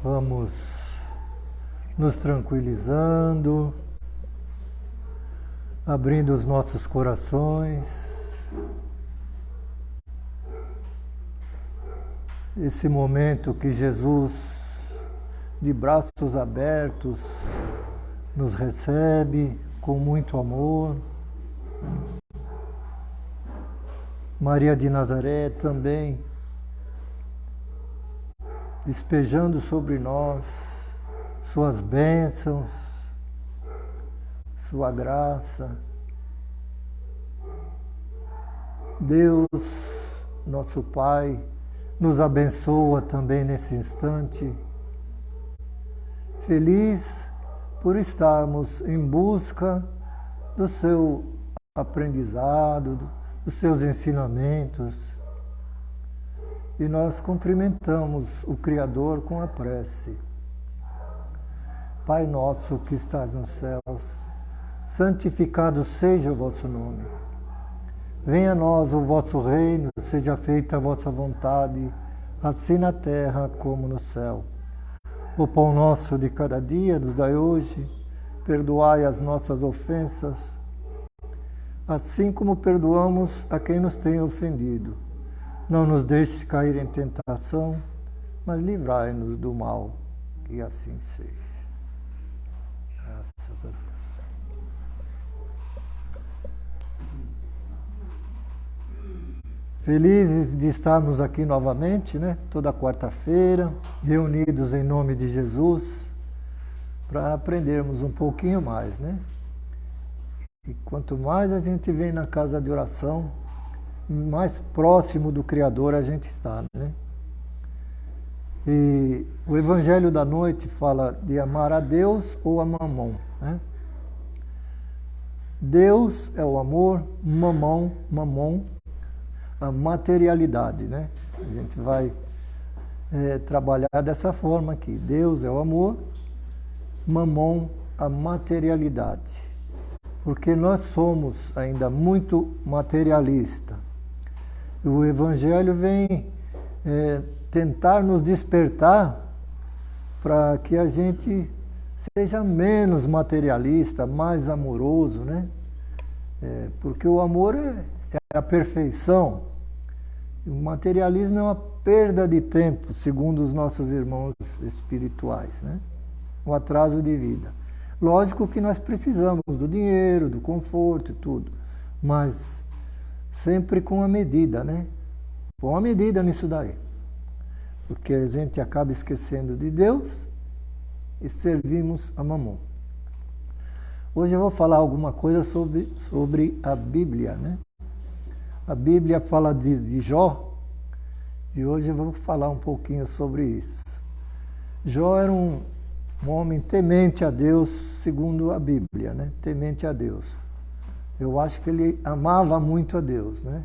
Vamos nos tranquilizando, abrindo os nossos corações. Esse momento que Jesus, de braços abertos, nos recebe com muito amor. Maria de Nazaré também despejando sobre nós suas bênçãos, sua graça. Deus, nosso Pai, nos abençoa também nesse instante. Feliz por estarmos em busca do seu aprendizado, dos seus ensinamentos. E nós cumprimentamos o Criador com a prece. Pai nosso que estás nos céus, santificado seja o vosso nome. Venha a nós o vosso reino, seja feita a vossa vontade, assim na terra como no céu. O pão nosso de cada dia nos dai hoje, perdoai as nossas ofensas, assim como perdoamos a quem nos tem ofendido. Não nos deixes cair em tentação, mas livrai-nos do mal, que assim seja. Graças a Deus. Felizes de estarmos aqui novamente, né? Toda quarta-feira, reunidos em nome de Jesus, para aprendermos um pouquinho mais, né? E quanto mais a gente vem na casa de oração, mais próximo do Criador a gente está, né? E o Evangelho da noite fala de amar a Deus ou a Mamon, né? Deus é o amor, Mamon, a materialidade, né? A gente vai trabalhar dessa forma aqui. Deus é o amor, Mamon, a materialidade. Porque nós somos ainda muito materialistas. O Evangelho vem tentar nos despertar para que a gente seja menos materialista, mais amoroso, né? Porque o amor é a perfeição. O materialismo é uma perda de tempo, segundo os nossos irmãos espirituais, né? Um atraso de vida. Lógico que nós precisamos do dinheiro, do conforto e tudo, mas sempre com a medida, né? Com a medida nisso daí. Porque a gente acaba esquecendo de Deus e servimos a Mamon. Hoje eu vou falar alguma coisa sobre a Bíblia, né? A Bíblia fala de Jó, e hoje eu vou falar um pouquinho sobre isso. Jó era um homem temente a Deus, segundo a Bíblia, né? Temente a Deus. Eu acho que ele amava muito a Deus, né?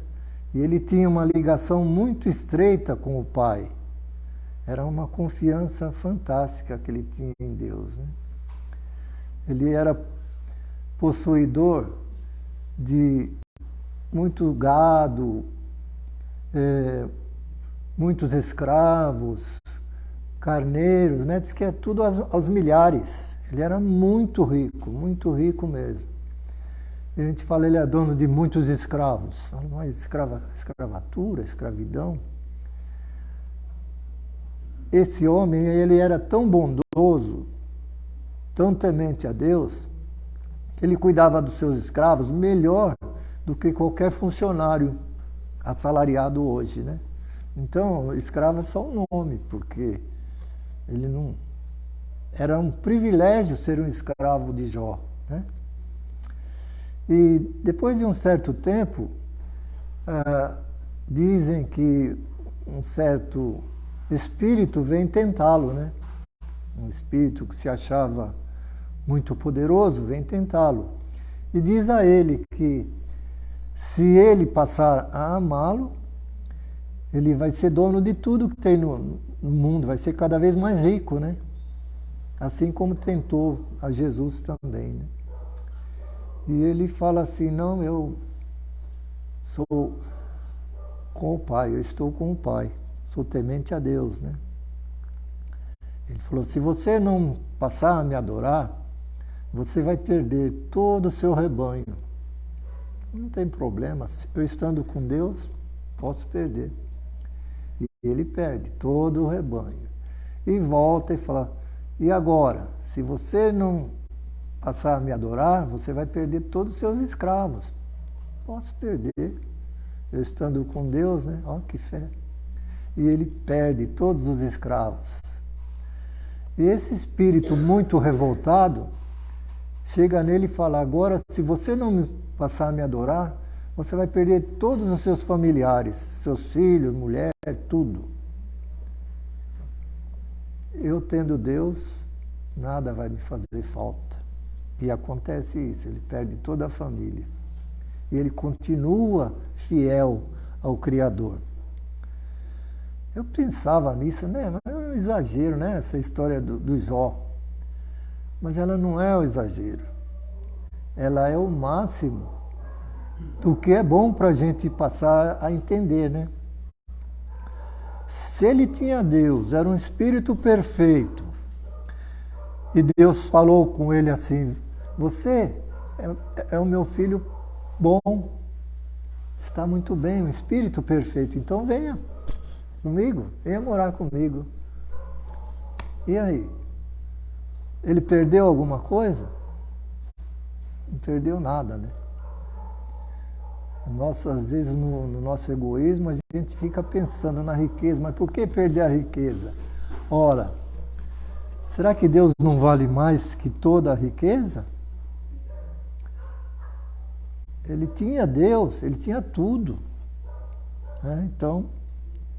E ele tinha uma ligação muito estreita com o Pai. Era uma confiança fantástica que ele tinha em Deus, né? Ele era possuidor de muito gado, muitos escravos, carneiros, né? Diz que é tudo aos milhares. Ele era muito rico mesmo. E a gente fala, ele é dono de muitos escravos. Uma escravatura, escravidão. Esse homem, ele era tão bondoso, tão temente a Deus, que ele cuidava dos seus escravos melhor do que qualquer funcionário assalariado hoje, né? Então, escravo é só um nome, porque ele não... Era um privilégio ser um escravo de Jó, né? E depois de um certo tempo, dizem que um certo espírito vem tentá-lo, né? Um espírito que se achava muito poderoso vem tentá-lo. E diz a ele que se ele passar a amá-lo, ele vai ser dono de tudo que tem no mundo, vai ser cada vez mais rico, né? Assim como tentou a Jesus também, né? E ele fala assim, não, eu sou com o Pai, eu estou com o Pai, sou temente a Deus, né? Ele falou, se você não passar a me adorar, você vai perder todo o seu rebanho. Não tem problema, eu estando com Deus, posso perder. E ele perde todo o rebanho. E volta e fala, e agora? Se você não passar a me adorar, você vai perder todos os seus escravos. Posso perder. Eu estando com Deus, né? Ó, que fé. E ele perde todos os escravos. E esse espírito muito revoltado chega nele e fala, agora, se você não passar a me adorar, você vai perder todos os seus familiares, seus filhos, mulher, tudo. Eu tendo Deus, nada vai me fazer falta. E acontece isso, ele perde toda a família. E ele continua fiel ao Criador. Eu pensava nisso, né? Mas é um exagero, né? Essa história do Jó. Mas ela não é o exagero. Ela é o máximo do que é bom para a gente passar a entender, né? Se ele tinha Deus, era um espírito perfeito, e Deus falou com ele assim, você é o meu filho bom, está muito bem, um espírito perfeito, então venha comigo, venha morar comigo. E aí? Ele perdeu alguma coisa? Não perdeu nada, né? Nós, às vezes, no nosso egoísmo, a gente fica pensando na riqueza, mas por que perder a riqueza? Ora, será que Deus não vale mais que toda a riqueza? Ele tinha Deus, ele tinha tudo. Né? Então,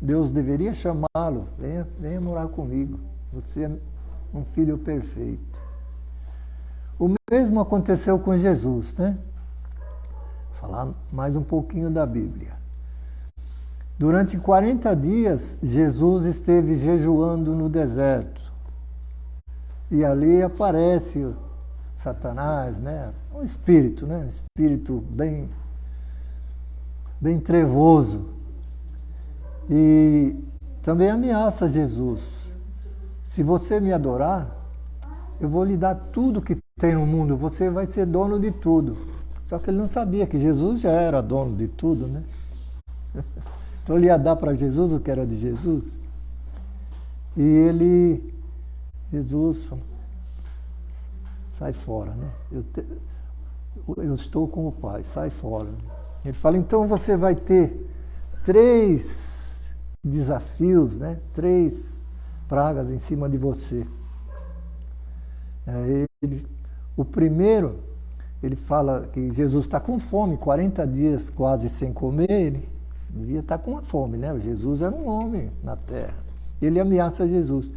Deus deveria chamá-lo, venha morar comigo, você é um filho perfeito. O mesmo aconteceu com Jesus, né? Falar mais um pouquinho da Bíblia. Durante 40 dias, Jesus esteve jejuando no deserto. E ali aparece Satanás, né? Um espírito, né? Um espírito bem trevoso. E também ameaça Jesus. Se você me adorar, eu vou lhe dar tudo que tem no mundo, você vai ser dono de tudo. Só que ele não sabia que Jesus já era dono de tudo, né? Então ele ia dar para Jesus o que era de Jesus. E Jesus falou, sai fora, né? Eu estou com o Pai, sai fora. Ele fala, então você vai ter 3 desafios, né? 3 pragas em cima de você. O primeiro, ele fala que Jesus está com fome, 40 dias quase sem comer, ele devia estar com uma fome, né? Jesus era um homem na terra. Ele ameaça Jesus.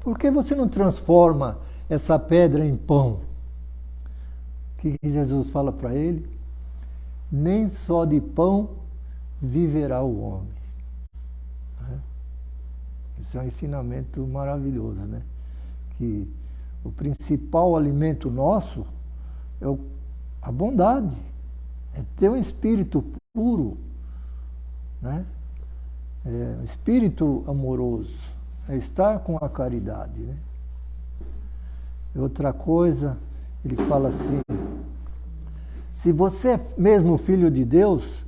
Por que você não transforma essa pedra em pão? O que Jesus fala para ele? Nem só de pão viverá o homem. Esse é um ensinamento maravilhoso, né? Que o principal alimento nosso é a bondade, é ter um espírito puro, né? É um espírito amoroso, é estar com a caridade, né? Outra coisa, ele fala assim, se você é mesmo filho de Deus,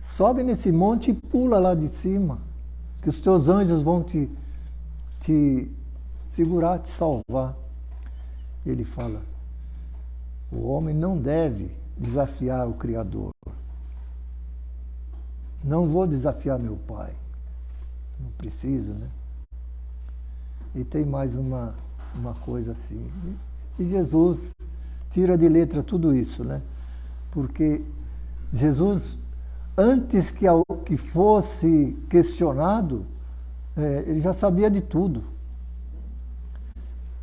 sobe nesse monte e pula lá de cima, que os teus anjos vão te segurar, te salvar. Ele fala, o homem não deve desafiar o Criador. Não vou desafiar meu Pai. Não preciso, né? E tem mais uma coisa assim. E Jesus tira de letra tudo isso, né? Porque Jesus, antes que fosse questionado, ele já sabia de tudo.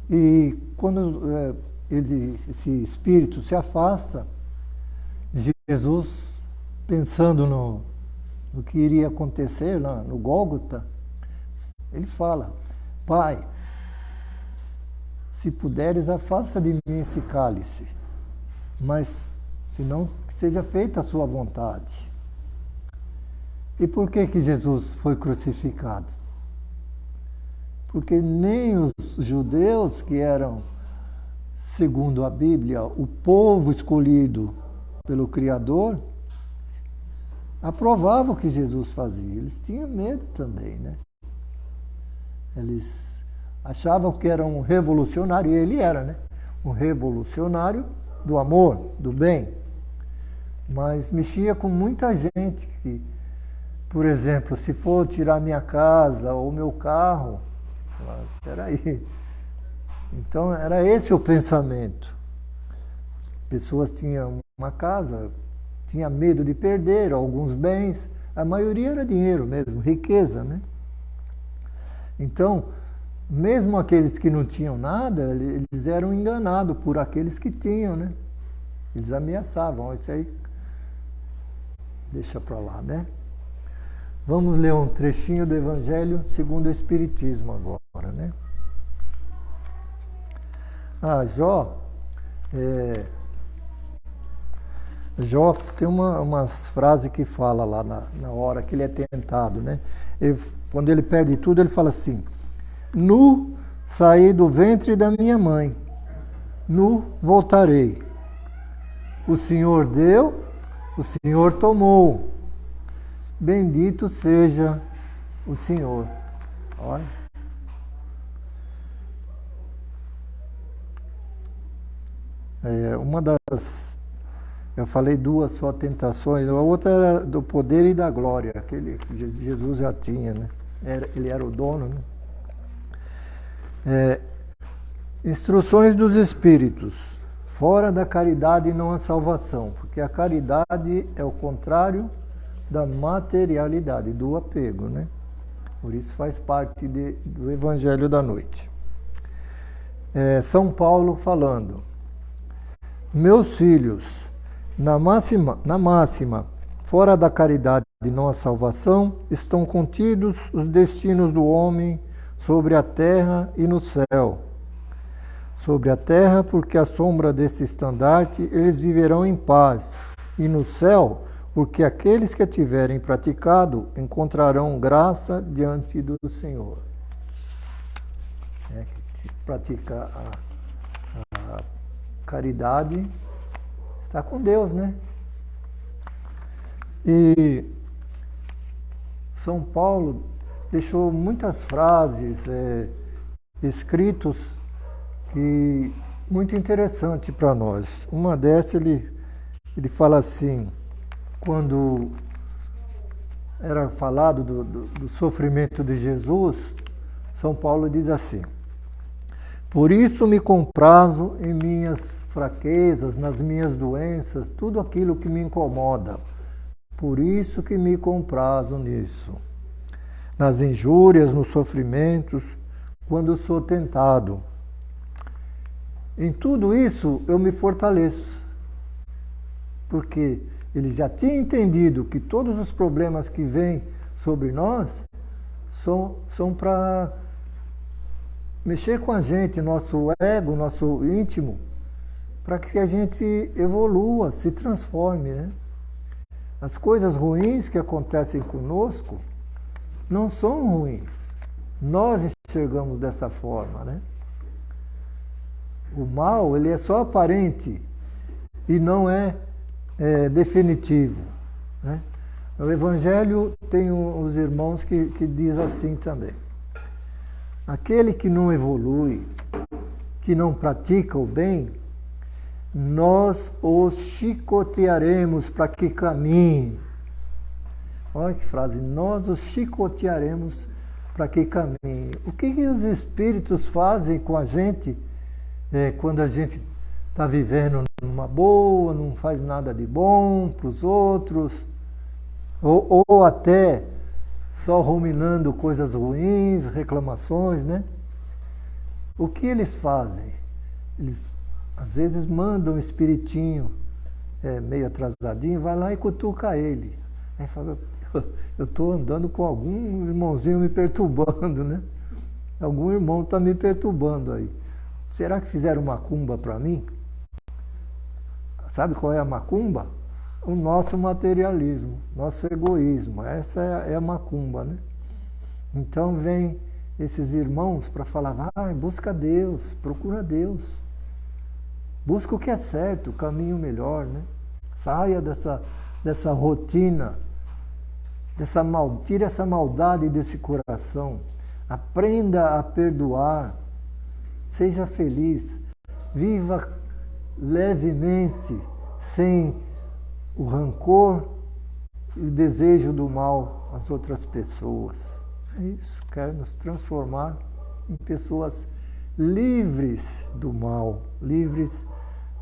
E quando esse espírito se afasta, Jesus, pensando no que iria acontecer lá no Gólgota, ele fala, Pai, se puderes, afasta de mim esse cálice, mas se não, que seja feita a sua vontade. E por que Jesus foi crucificado? porque nem os judeus, que eram, segundo a Bíblia, o povo escolhido pelo Criador, aprovavam o que Jesus fazia. Eles tinham medo também, né? Eles achavam que era um revolucionário, e ele era, né? Um revolucionário do amor, do bem. Mas mexia com muita gente que, por exemplo, se for tirar minha casa ou meu carro, peraí. Então era esse o pensamento. Pessoas tinham uma casa, tinha medo de perder alguns bens, a maioria era dinheiro mesmo, riqueza, né? Então, mesmo aqueles que não tinham nada, eles eram enganados por aqueles que tinham, né? Eles ameaçavam, isso aí deixa para lá, né? Vamos ler um trechinho do Evangelho segundo o Espiritismo agora, né? Jó tem umas frases que fala lá na hora que ele é tentado, né? Quando ele perde tudo, ele fala assim: nu saí do ventre da minha mãe, nu voltarei. O Senhor deu, o Senhor tomou. Bendito seja o Senhor. Olha. Uma das... Eu falei duas só tentações, a outra era do poder e da glória, aquele que Jesus já tinha, né? Ele era o dono, né? Instruções dos Espíritos. Fora da caridade não há salvação, porque a caridade é o contrário da materialidade, do apego, né? Por isso faz parte do Evangelho da Noite. São Paulo falando: meus filhos, na máxima, fora da caridade não há salvação, estão contidos os destinos do homem sobre a terra e no céu. Sobre a terra, porque à sombra desse estandarte eles viverão em paz, e no céu, porque aqueles que a tiverem praticado encontrarão graça diante do Senhor. Que pratica a caridade está com Deus, né? E São Paulo deixou muitas frases, escritos, que muito interessante para nós. Uma dessas ele fala assim, quando era falado do sofrimento de Jesus, São Paulo diz assim: por isso me comprazo em minhas fraquezas, nas minhas doenças, tudo aquilo que me incomoda. Por isso que me comprazo nisso. Nas injúrias, nos sofrimentos, quando sou tentado. Em tudo isso eu me fortaleço. Porque ele já tinha entendido que todos os problemas que vêm sobre nós são para mexer com a gente, nosso ego, nosso íntimo, para que a gente evolua, se transforme, né? As coisas ruins que acontecem conosco não são ruins. Nós enxergamos dessa forma, né? O mal, ele é só aparente e não é definitivo, né? O Evangelho tem os irmãos que diz assim também: aquele que não evolui, que não pratica o bem, nós os chicotearemos para que caminhe. Olha que frase: nós os chicotearemos para que caminhe. O que os espíritos fazem com a gente quando a gente está vivendo numa boa, não faz nada de bom para os outros, ou até só ruminando coisas ruins, reclamações, né? O que eles fazem? Eles às vezes mandam um espiritinho meio atrasadinho, vai lá e cutuca ele. Aí fala: eu estou andando com algum irmãozinho me perturbando, né? Algum irmão está me perturbando aí. Será que fizeram macumba para mim? Sabe qual é a macumba? O nosso materialismo, nosso egoísmo. Essa é a macumba, né? Então vem esses irmãos para falar, vai, busca Deus, procura Deus. Busca o que é certo, o caminho melhor, né? Saia dessa rotina, tire essa maldade desse coração. Aprenda a perdoar. Seja feliz. Viva levemente, sem o rancor e o desejo do mal às outras pessoas. É isso, quero nos transformar em pessoas livres do mal, livres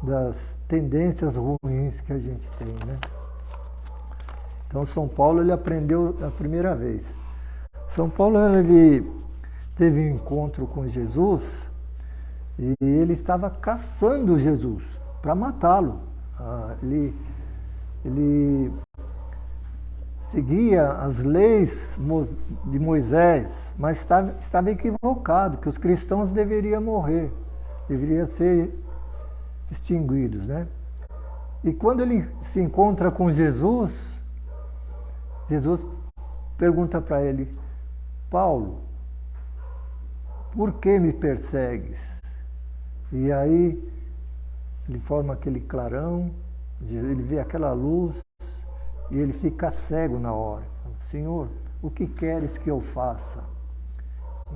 das tendências ruins que a gente tem, né? Então, São Paulo, ele aprendeu a primeira vez. São Paulo, ele teve um encontro com Jesus e ele estava caçando Jesus para matá-lo. Ele seguia as leis de Moisés, mas estava equivocado, que os cristãos deveriam morrer, deveriam ser extinguidos, né? E quando ele se encontra com Jesus, Jesus pergunta para ele, Paulo, por que me persegues? E aí ele forma aquele clarão, ele vê aquela luz e ele fica cego na hora. Fala, Senhor, o que queres que eu faça?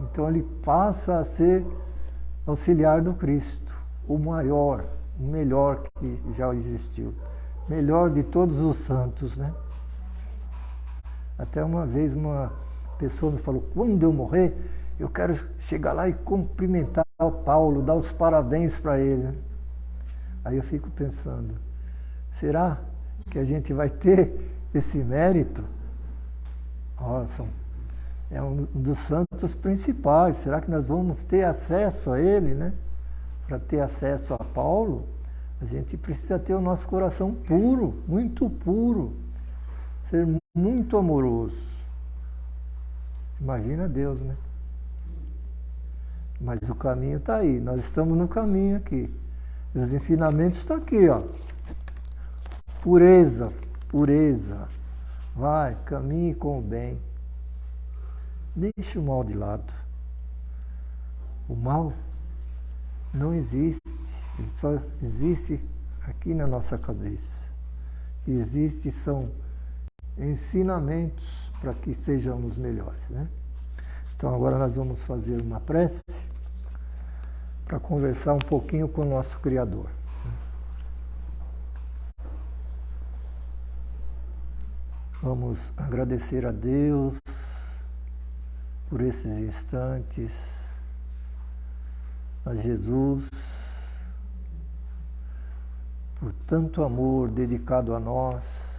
Então ele passa a ser auxiliar do Cristo, o maior, o melhor que já existiu, melhor de todos os santos, né? Até uma vez uma pessoa me falou, quando eu morrer, eu quero chegar lá e cumprimentar o Paulo, dar os parabéns para ele. Aí eu fico pensando, será que a gente vai ter esse mérito? Nossa, é um dos santos principais. Será que nós vamos ter acesso a ele, né? Para ter acesso a Paulo, a gente precisa ter o nosso coração puro, ser muito amoroso. Imagina Deus, né? Mas o caminho está aí, nós estamos no caminho aqui. Os ensinamentos estão aqui, ó. Pureza, vai, caminhe com o bem. Deixe o mal de lado. O mal não existe, ele só existe aqui na nossa cabeça. O que existe são ensinamentos para que sejamos melhores, né? Então agora nós vamos fazer uma prece para conversar um pouquinho com o nosso Criador. Vamos agradecer a Deus por esses instantes, a Jesus, por tanto amor dedicado a nós,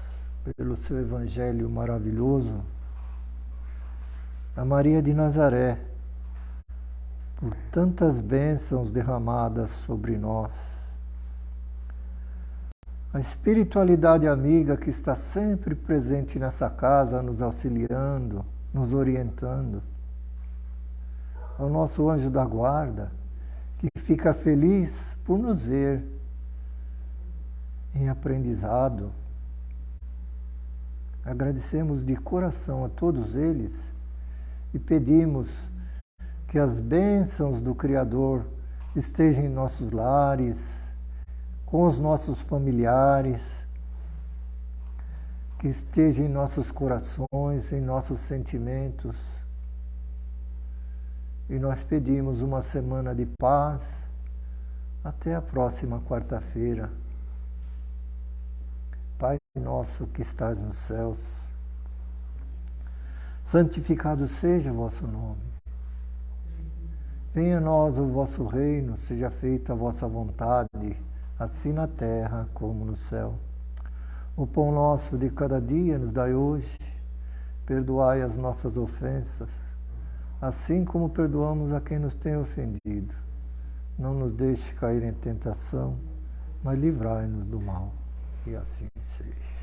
pelo seu Evangelho maravilhoso, a Maria de Nazaré, por tantas bênçãos derramadas sobre nós, a espiritualidade amiga que está sempre presente nessa casa, nos auxiliando, nos orientando, ao nosso anjo da guarda, que fica feliz por nos ver em aprendizado. Agradecemos de coração a todos eles e pedimos que as bênçãos do Criador estejam em nossos lares, com os nossos familiares, que estejam em nossos corações, em nossos sentimentos. E nós pedimos uma semana de paz até a próxima quarta-feira. Pai nosso que estás nos céus, santificado seja o vosso nome. Venha a nós o vosso reino, seja feita a vossa vontade, assim na terra como no céu. O pão nosso de cada dia nos dai hoje, perdoai as nossas ofensas, assim como perdoamos a quem nos tem ofendido. Não nos deixe cair em tentação, mas livrai-nos do mal. E assim seja.